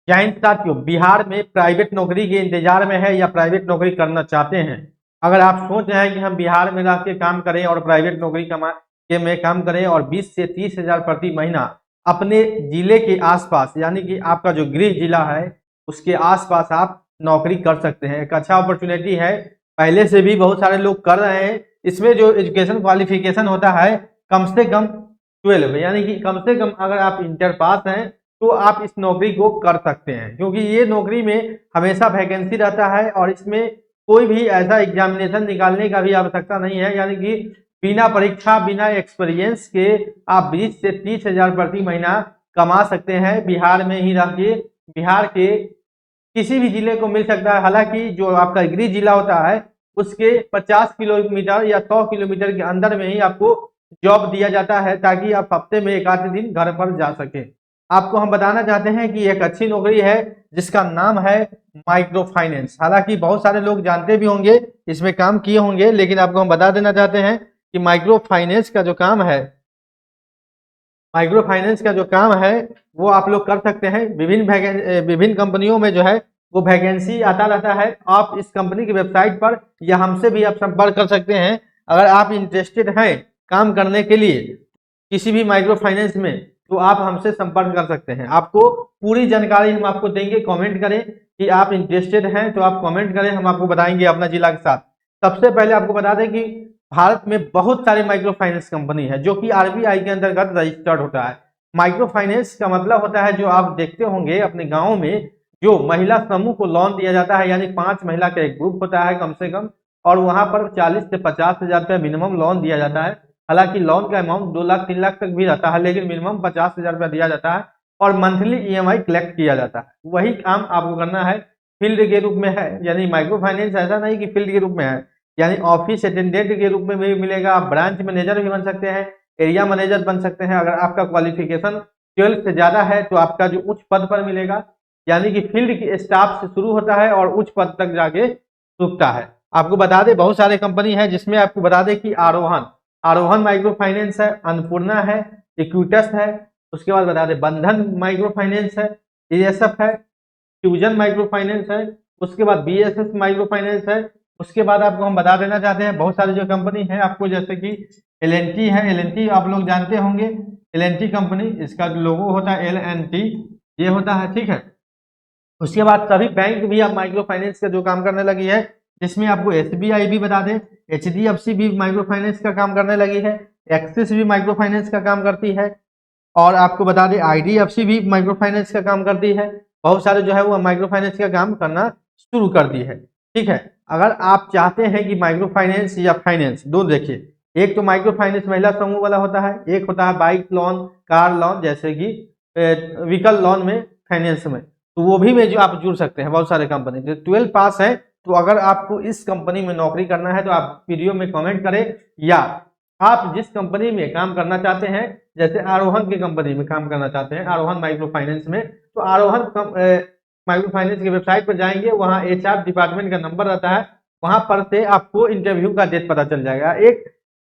जय हिंद साथियों, बिहार में प्राइवेट नौकरी के इंतजार में है या प्राइवेट नौकरी करना चाहते हैं। अगर आप सोच रहे हैं कि हम बिहार में रह के काम करें और प्राइवेट नौकरी में काम करें और 20 से 30 हजार प्रति महीना अपने जिले के आसपास, यानी कि आपका जो गृह जिला है उसके आसपास आप नौकरी कर सकते हैं। एक अच्छा अपॉर्चुनिटी है, पहले से भी बहुत सारे लोग कर रहे हैं। इसमें जो एजुकेशन क्वालिफिकेशन होता है कम से कम 12, यानी कि कम से कम अगर आप इंटर पास हैं तो आप इस नौकरी को कर सकते हैं, क्योंकि ये नौकरी में हमेशा वैकेंसी रहता है और इसमें कोई भी ऐसा एग्जामिनेशन निकालने का भी आवश्यकता नहीं है। यानी कि बिना परीक्षा, बिना एक्सपीरियंस के आप 20 से 30 हजार प्रति महीना कमा सकते हैं। बिहार में ही रह के बिहार के किसी भी जिले को मिल सकता है। हालांकि जो आपका गृह जिला होता है उसके 50 किलोमीटर या 100 किलोमीटर के अंदर में ही आपको जॉब दिया जाता है, ताकि आप हफ्ते में एक आध दिन घर पर जा सके। आपको हम बताना चाहते हैं कि एक अच्छी नौकरी है जिसका नाम है माइक्रो फाइनेंस। हालांकि बहुत सारे लोग जानते भी होंगे, इसमें काम किए होंगे, लेकिन आपको हम बता देना चाहते हैं कि माइक्रो फाइनेंस का जो काम है वो आप लोग कर सकते हैं। विभिन्न कंपनियों में जो है वो वैकेंसी आता रहता है। आप इस कंपनी की वेबसाइट पर या हमसे भी आप संपर्क कर सकते हैं। अगर आप इंटरेस्टेड हैं काम करने के लिए किसी भी माइक्रो फाइनेंस में, तो आप हमसे संपर्क कर सकते हैं। आपको पूरी जानकारी हम आपको देंगे। कमेंट करें कि आप इंटरेस्टेड हैं, तो आप कमेंट करें, हम आपको बताएंगे अपना जिला के साथ। सबसे पहले आपको बता दें कि भारत में बहुत सारे माइक्रो फाइनेंस कंपनी है जो कि आरबीआई के अंतर्गत रजिस्टर्ड होता है। माइक्रो फाइनेंस का मतलब होता है, जो आप देखते होंगे अपने गाँव में जो महिला समूह को लोन दिया जाता है, यानी 5 महिला का एक ग्रुप होता है कम से कम, और वहां पर 40 से 50 हजार रुपया मिनिमम लोन दिया जाता है। हालांकि लोन का अमाउंट 2 लाख 3 लाख तक भी रहता है, लेकिन मिनिमम 50 हजार रुपया दिया जाता है और मंथली ईएमआई कलेक्ट किया जाता है। वही काम आपको करना है, फील्ड के रूप में है। यानी माइक्रो फाइनेंस ऐसा नहीं कि फील्ड के रूप में है, यानी ऑफिस अटेंडेंट के रूप में भी मिलेगा। आप ब्रांच मैनेजर भी बन सकते हैं, एरिया मैनेजर बन सकते हैं। अगर आपका क्वालिफिकेशन 12 से ज्यादा है तो आपका जो उच्च पद पर मिलेगा, यानी कि फील्ड के स्टाफ से शुरू होता है और उच्च पद तक जाके रुकता है। आपको बता दें बहुत सारे कंपनी है, जिसमें आपको बता दें कि आरोहन माइक्रो फाइनेंस है, अन्नपूर्णा है, इक्विटस है, उसके बाद बता दें बंधन माइक्रो फाइनेंस है, ईएसएफ है, फ्यूजन माइक्रो फाइनेंस है, उसके बाद बीएसएस माइक्रो फाइनेंस है। उसके बाद आपको हम बता देना चाहते हैं बहुत सारी जो कंपनी है आपको, जैसे कि एलएनटी है। एलएनटी आप लोग जानते होंगे, एलएनटी कंपनी, इसका जो लोगो होता है एलएनटी, ये होता है, ठीक है। उसके बाद सभी बैंक भी आप माइक्रो फाइनेंस का जो काम करने लगी है, जिसमें आपको एसबीआई भी बता दें, एचडीएफसी भी माइक्रो फाइनेंस का काम करने लगी है, एक्सिस भी माइक्रो फाइनेंस का काम करती है, और आपको बता दें आईडीएफसी भी माइक्रो फाइनेंस का काम करती है। बहुत सारे जो है वो माइक्रो फाइनेंस का काम करना शुरू कर दी है, ठीक है। अगर आप चाहते हैं कि माइक्रो फाइनेंस या फाइनेंस दो, देखिए, एक तो माइक्रो फाइनेंस महिला समूह वाला होता है, एक होता है बाइक लोन, कार लोन, जैसे कि व्हीकल लोन में, फाइनेंस में, तो वो भी में जो आप जुड़ सकते हैं। बहुत सारे कंपनी जो 12 पास है, तो अगर आपको इस कंपनी में नौकरी करना है तो आप वीडियो में कमेंट करें, या आप जिस कंपनी में काम करना चाहते हैं, जैसे आरोहन की कंपनी में काम करना चाहते हैं, आरोहन माइक्रो फाइनेंस में, तो आरोहन माइक्रो फाइनेंस की वेबसाइट पर जाएंगे, वहां एचआर डिपार्टमेंट का नंबर रहता है, वहां पर से आपको इंटरव्यू का डेट पता चल जाएगा। एक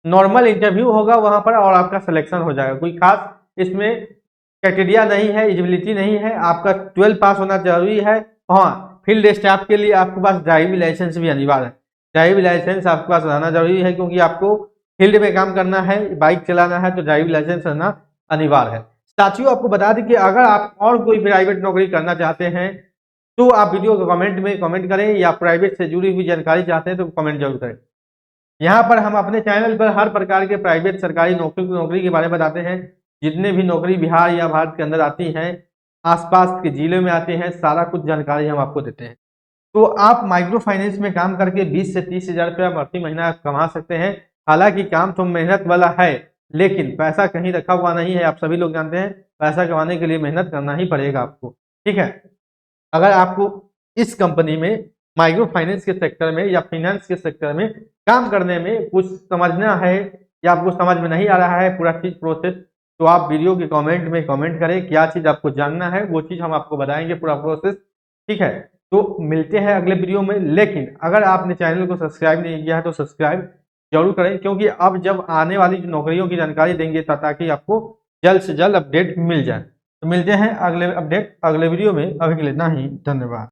नॉर्मल इंटरव्यू होगा वहां पर और आपका सिलेक्शन हो जाएगा। कोई खास इसमें क्राइटेरिया नहीं है, एलिजिबिलिटी नहीं है, आपका 12 पास होना जरूरी है। हाँ, फील्ड स्टाफ के लिए आपके पास ड्राइविंग लाइसेंस भी अनिवार्य है। ड्राइविंग लाइसेंस आपके पास रहना जरूरी है, क्योंकि आपको फील्ड में काम करना है, बाइक चलाना है, तो ड्राइविंग लाइसेंस रहना अनिवार्य है। साथियों, आपको बता दें कि अगर आप और कोई प्राइवेट नौकरी करना चाहते हैं तो आप वीडियो को कमेंट में कमेंट करें, या प्राइवेट से जुड़ी हुई जानकारी चाहते हैं तो कमेंट जरूर करें। यहाँ पर हम अपने चैनल पर हर प्रकार के प्राइवेट सरकारी नौकरी के बारे में बताते हैं। जितने भी नौकरी बिहार या भारत के अंदर आती हैं, आसपास के जिले में आते हैं, सारा कुछ जानकारी हम आपको देते हैं। तो आप माइक्रो फाइनेंस में काम करके 20 से 30 हजार रुपया प्रति महीना कमा सकते हैं। हालांकि काम तो मेहनत वाला है, लेकिन पैसा कहीं रखा हुआ नहीं है। आप सभी लोग जानते हैं, पैसा कमाने के लिए मेहनत करना ही पड़ेगा आपको, ठीक है। अगर आपको इस कंपनी में माइक्रो फाइनेंस के सेक्टर में या फाइनेंस के सेक्टर में काम करने में कुछ समझना है, या आपको समझ में नहीं आ रहा है पूरा चीज प्रोसेस, तो आप वीडियो के कमेंट में कमेंट करें, क्या चीज आपको जानना है वो चीज हम आपको बताएंगे, पूरा प्रोसेस, ठीक है। तो मिलते हैं अगले वीडियो में। लेकिन अगर आपने चैनल को सब्सक्राइब नहीं किया है तो सब्सक्राइब जरूर करें, क्योंकि अब जब आने वाली नौकरियों की जानकारी देंगे ताकि आपको जल्द से जल्द अपडेट मिल जाए। तो मिलते हैं अगले अपडेट अगले वीडियो में। अभी के लिए इतना ही, धन्यवाद।